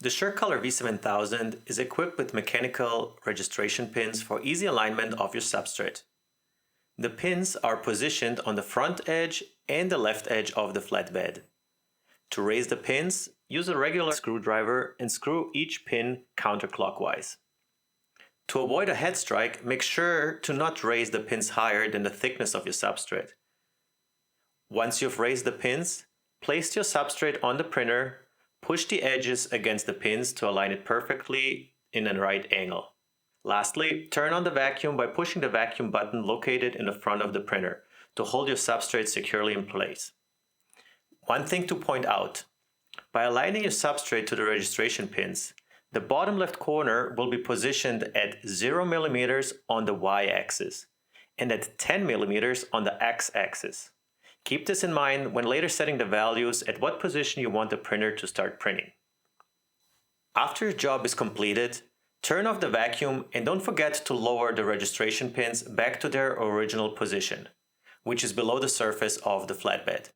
The SureColor V7000 is equipped with mechanical registration pins for easy alignment of your substrate. The pins are positioned on the front edge and the left edge of the flatbed. To raise the pins, use a regular screwdriver and screw each pin counterclockwise. To avoid a head strike, make sure to not raise the pins higher than the thickness of your substrate. Once you've raised the pins, place your substrate on the printer. Push the edges against the pins to align it perfectly in a right angle. Lastly, turn on the vacuum by pushing the vacuum button located in the front of the printer to hold your substrate securely in place. One thing to point out: by aligning your substrate to the registration pins, the bottom left corner will be positioned at 0 mm on the y-axis and at 10 mm on the x-axis. Keep this in mind when later setting the values at what position you want the printer to start printing. After your job is completed, turn off the vacuum and don't forget to lower the registration pins back to their original position, which is below the surface of the flatbed.